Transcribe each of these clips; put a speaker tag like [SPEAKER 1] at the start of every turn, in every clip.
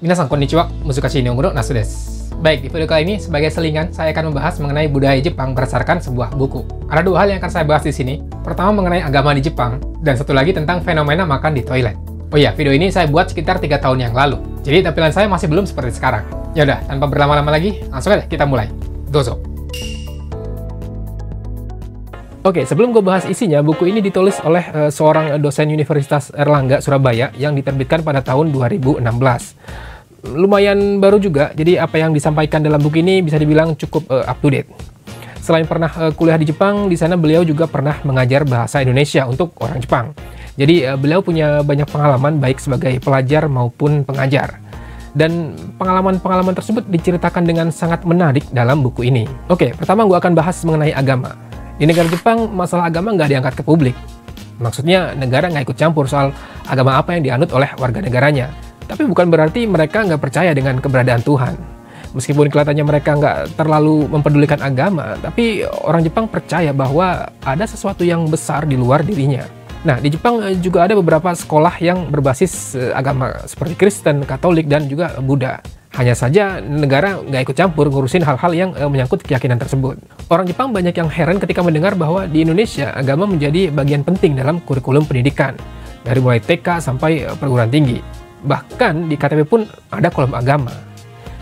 [SPEAKER 1] Minasan konnichiwa, Musukashi Nihongo no Nasu desu. Baik, di video kali ini sebagai selingan saya akan membahas mengenai budaya Jepang berdasarkan sebuah buku. Ada dua hal yang akan saya bahas di sini. Pertama mengenai agama di Jepang, dan satu lagi tentang fenomena makan di toilet. Oh iya, video ini saya buat sekitar 3 tahun yang lalu. Jadi tampilan saya masih belum seperti sekarang. Yaudah, tanpa berlama-lama lagi, langsung aja kita mulai. Dozo. Oke, sebelum gue bahas isinya, buku ini ditulis oleh seorang dosen Universitas Airlangga, Surabaya, yang diterbitkan pada tahun 2016. Lumayan baru juga, jadi apa yang disampaikan dalam buku ini bisa dibilang cukup up to date. Selain pernah kuliah di Jepang, di sana beliau juga pernah mengajar bahasa Indonesia untuk orang Jepang. Jadi beliau punya banyak pengalaman baik sebagai pelajar maupun pengajar. Dan pengalaman-pengalaman tersebut diceritakan dengan sangat menarik dalam buku ini. Oke, pertama gue akan bahas mengenai agama. Di negara Jepang, masalah agama nggak diangkat ke publik. Maksudnya, negara nggak ikut campur soal agama apa yang dianut oleh warga negaranya. Tapi bukan berarti mereka nggak percaya dengan keberadaan Tuhan. Meskipun kelihatannya mereka nggak terlalu mempedulikan agama, tapi orang Jepang percaya bahwa ada sesuatu yang besar di luar dirinya. Nah, di Jepang juga ada beberapa sekolah yang berbasis agama seperti Kristen, Katolik, dan juga Buddha. Hanya saja negara nggak ikut campur ngurusin hal-hal yang menyangkut keyakinan tersebut. Orang Jepang banyak yang heran ketika mendengar bahwa di Indonesia agama menjadi bagian penting dalam kurikulum pendidikan. Dari mulai TK sampai perguruan tinggi. Bahkan di KTP pun ada kolom agama.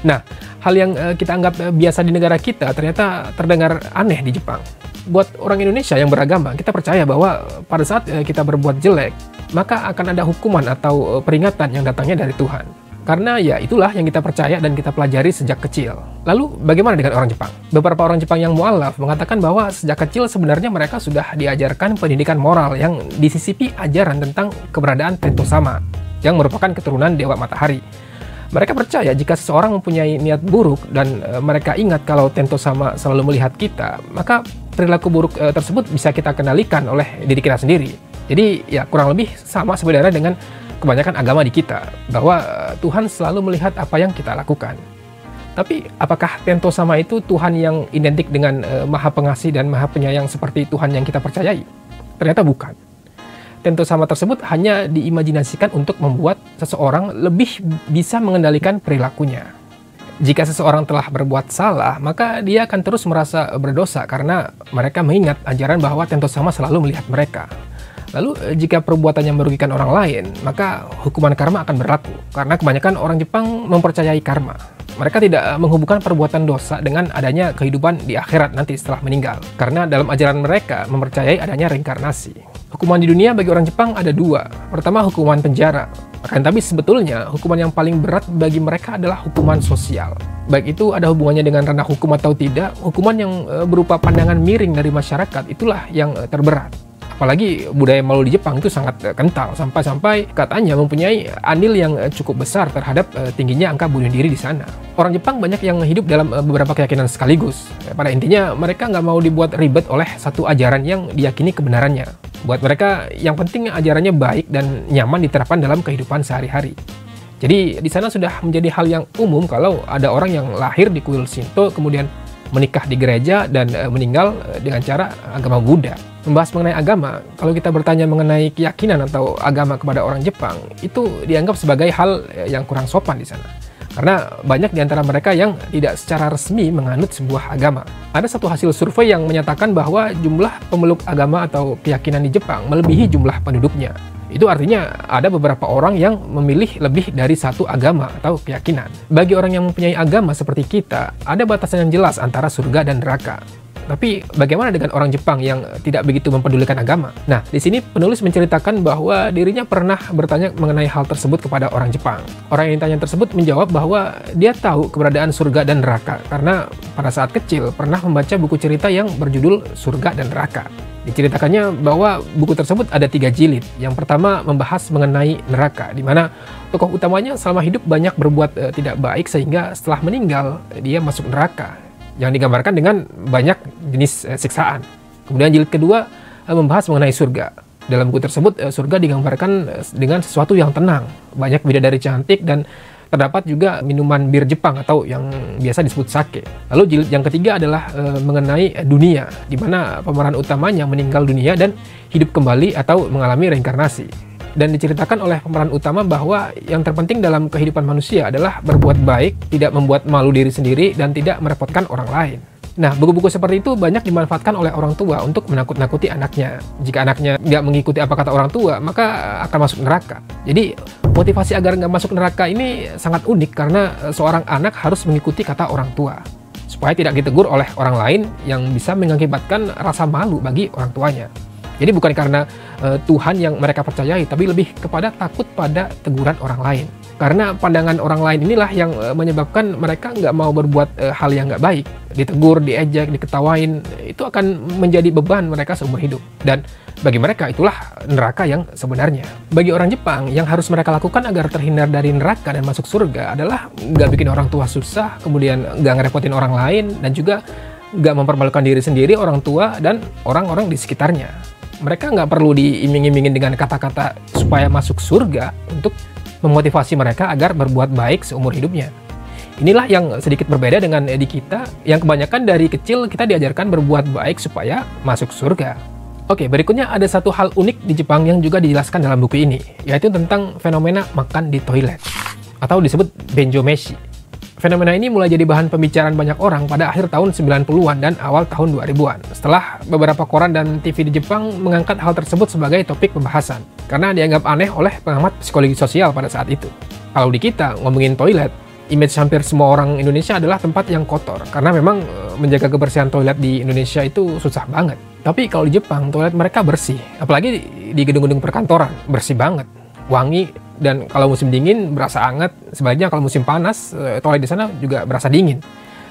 [SPEAKER 1] Nah, hal yang kita anggap biasa di negara kita ternyata terdengar aneh di Jepang. Buat orang Indonesia yang beragama, kita percaya bahwa pada saat kita berbuat jelek, maka akan ada hukuman atau peringatan yang datangnya dari Tuhan. Karena ya itulah yang kita percaya dan kita pelajari sejak kecil. Lalu bagaimana dengan orang Jepang? Beberapa orang Jepang yang mualaf mengatakan bahwa sejak kecil sebenarnya mereka sudah diajarkan pendidikan moral yang disisipi ajaran tentang keberadaan Tento Sama, yang merupakan keturunan Dewa Matahari. Mereka percaya jika seseorang mempunyai niat buruk dan mereka ingat kalau Tento Sama selalu melihat kita, maka perilaku buruk tersebut bisa kita kendalikan oleh diri kita sendiri. Jadi ya kurang lebih sama sebenarnya dengan kebanyakan agama di kita, bahwa Tuhan selalu melihat apa yang kita lakukan. Tapi apakah Tento Sama itu Tuhan yang identik dengan Maha Pengasih dan Maha Penyayang seperti Tuhan yang kita percayai? Ternyata bukan. Tento Sama tersebut hanya diimajinasikan untuk membuat seseorang lebih bisa mengendalikan perilakunya. Jika seseorang telah berbuat salah, maka dia akan terus merasa berdosa karena mereka mengingat ajaran bahwa Tento Sama selalu melihat mereka. Lalu jika perbuatannya merugikan orang lain, maka hukuman karma akan berlaku. Karena kebanyakan orang Jepang mempercayai karma. Mereka tidak menghubungkan perbuatan dosa dengan adanya kehidupan di akhirat nanti setelah meninggal. Karena dalam ajaran mereka mempercayai adanya reinkarnasi. Hukuman di dunia bagi orang Jepang ada 2. Pertama, hukuman penjara. Tapi sebetulnya hukuman yang paling berat bagi mereka adalah hukuman sosial. Baik itu ada hubungannya dengan ranah hukum atau tidak, hukuman yang berupa pandangan miring dari masyarakat itulah yang terberat. Apalagi budaya malu di Jepang itu sangat kental, sampai-sampai katanya mempunyai andil yang cukup besar terhadap tingginya angka bunuh diri di sana. Orang Jepang banyak yang hidup dalam beberapa keyakinan sekaligus. Pada intinya mereka nggak mau dibuat ribet oleh satu ajaran yang diyakini kebenarannya. Buat mereka yang penting ajarannya baik dan nyaman diterapkan dalam kehidupan sehari-hari. Jadi di sana sudah menjadi hal yang umum kalau ada orang yang lahir di kuil Shinto kemudian menikah di gereja dan meninggal dengan cara agama Buddha. Membahas mengenai agama, kalau kita bertanya mengenai keyakinan atau agama kepada orang Jepang, itu dianggap sebagai hal yang kurang sopan di sana. Karena banyak di antara mereka yang tidak secara resmi menganut sebuah agama. Ada satu hasil survei yang menyatakan bahwa jumlah pemeluk agama atau keyakinan di Jepang melebihi jumlah penduduknya. Itu artinya ada beberapa orang yang memilih lebih dari satu agama atau keyakinan. Bagi orang yang mempunyai agama seperti kita, ada batasan yang jelas antara surga dan neraka. Tapi bagaimana dengan orang Jepang yang tidak begitu mempedulikan agama? Nah, di sini penulis menceritakan bahwa dirinya pernah bertanya mengenai hal tersebut kepada orang Jepang. Orang yang ditanya tersebut menjawab bahwa dia tahu keberadaan surga dan neraka karena pada saat kecil pernah membaca buku cerita yang berjudul Surga dan Neraka. Diceritakannya bahwa buku tersebut ada 3 jilid. Yang pertama membahas mengenai neraka, di mana tokoh utamanya selama hidup banyak berbuat tidak baik sehingga setelah meninggal dia masuk neraka, yang digambarkan dengan banyak jenis siksaan. Kemudian jilid kedua membahas mengenai surga. Dalam buku tersebut surga digambarkan dengan sesuatu yang tenang, banyak bidadari cantik dan terdapat juga minuman bir Jepang atau yang biasa disebut sake. Lalu jilid yang ketiga adalah mengenai dunia, di mana pemeran utamanya meninggal dunia dan hidup kembali atau mengalami reinkarnasi. Dan diceritakan oleh pemeran utama bahwa yang terpenting dalam kehidupan manusia adalah berbuat baik, tidak membuat malu diri sendiri, dan tidak merepotkan orang lain. Nah, buku-buku seperti itu banyak dimanfaatkan oleh orang tua untuk menakut-nakuti anaknya. Jika anaknya nggak mengikuti apa kata orang tua, maka akan masuk neraka. Jadi, motivasi agar nggak masuk neraka ini sangat unik karena seorang anak harus mengikuti kata orang tua, supaya tidak ditegur oleh orang lain yang bisa mengakibatkan rasa malu bagi orang tuanya. Jadi bukan karena Tuhan yang mereka percayai, tapi lebih kepada takut pada teguran orang lain. Karena pandangan orang lain inilah yang menyebabkan mereka nggak mau berbuat hal yang nggak baik. Ditegur, diejek, diketawain, itu akan menjadi beban mereka seumur hidup. Dan bagi mereka itulah neraka yang sebenarnya. Bagi orang Jepang, yang harus mereka lakukan agar terhindar dari neraka dan masuk surga adalah nggak bikin orang tua susah, kemudian nggak ngerepotin orang lain, dan juga nggak mempermalukan diri sendiri, orang tua, dan orang-orang di sekitarnya. Mereka nggak perlu diiming-imingin dengan kata-kata supaya masuk surga untuk memotivasi mereka agar berbuat baik seumur hidupnya. Inilah yang sedikit berbeda dengan di kita, yang kebanyakan dari kecil kita diajarkan berbuat baik supaya masuk surga. Oke, berikutnya ada satu hal unik di Jepang yang juga dijelaskan dalam buku ini, yaitu tentang fenomena makan di toilet, atau disebut benjomeshi. Fenomena ini mulai jadi bahan pembicaraan banyak orang pada akhir tahun 90-an dan awal tahun 2000-an. Setelah beberapa koran dan TV di Jepang mengangkat hal tersebut sebagai topik pembahasan, karena dianggap aneh oleh pengamat psikologi sosial pada saat itu. Kalau di kita ngomongin toilet, image hampir semua orang Indonesia adalah tempat yang kotor, karena memang menjaga kebersihan toilet di Indonesia itu susah banget. Tapi kalau di Jepang, toilet mereka bersih, apalagi di gedung-gedung perkantoran, bersih banget, wangi. Dan kalau musim dingin berasa hangat, sebaliknya kalau musim panas, toilet di sana juga berasa dingin.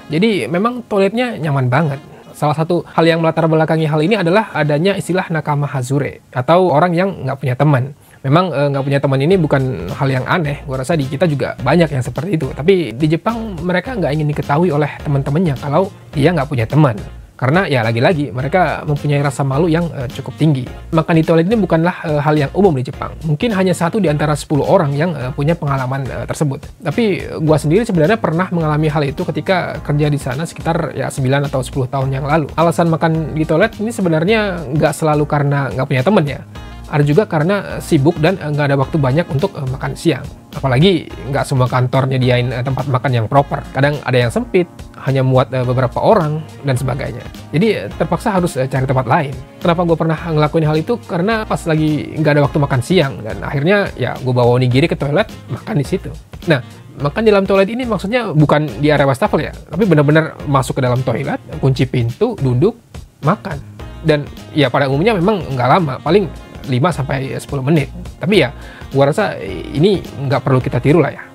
[SPEAKER 1] Jadi memang toiletnya nyaman banget. Salah satu hal yang melatar belakangi hal ini adalah adanya istilah nakama hazure, atau orang yang nggak punya teman. Memang nggak punya teman ini bukan hal yang aneh, gue rasa di kita juga banyak yang seperti itu. Tapi di Jepang mereka nggak ingin diketahui oleh teman-temannya kalau dia nggak punya teman. Karena ya lagi-lagi mereka mempunyai rasa malu yang cukup tinggi. Makan di toilet ini bukanlah hal yang umum di Jepang. Mungkin hanya 1 di antara 10 orang yang punya pengalaman tersebut. Tapi gua sendiri sebenarnya pernah mengalami hal itu ketika kerja di sana sekitar ya 9 atau 10 tahun yang lalu. Alasan makan di toilet ini sebenarnya nggak selalu karena nggak punya temen ya. Ada juga karena sibuk dan nggak ada waktu banyak untuk makan siang. Apalagi nggak semua kantor nyediain tempat makan yang proper. Kadang ada yang sempit, hanya muat beberapa orang, dan sebagainya. Jadi terpaksa harus cari tempat lain. Kenapa gue pernah ngelakuin hal itu? Karena pas lagi nggak ada waktu makan siang. Dan akhirnya ya gue bawa onigiri ke toilet, makan di situ. Nah, makan di dalam toilet ini maksudnya bukan di area wastafel ya. Tapi benar-benar masuk ke dalam toilet, kunci pintu, duduk, makan. Dan ya pada umumnya memang nggak lama, paling 5-10 menit. Tapi ya, gua rasa ini nggak perlu kita tiru lah ya.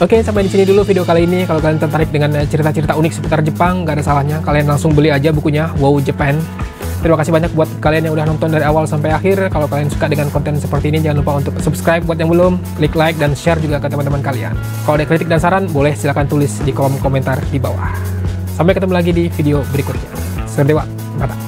[SPEAKER 1] Oke, sampai di sini dulu video kali ini. Kalau kalian tertarik dengan cerita-cerita unik seputar Jepang, nggak ada salahnya kalian langsung beli aja bukunya Wow Japan. Terima kasih banyak buat kalian yang udah nonton dari awal sampai akhir. Kalau kalian suka dengan konten seperti ini, jangan lupa untuk subscribe buat yang belum, klik like dan share juga ke teman-teman kalian. Kalau ada kritik dan saran, boleh silahkan tulis di kolom komentar di bawah. Sampai ketemu lagi di video berikutnya. Sampai jumpa.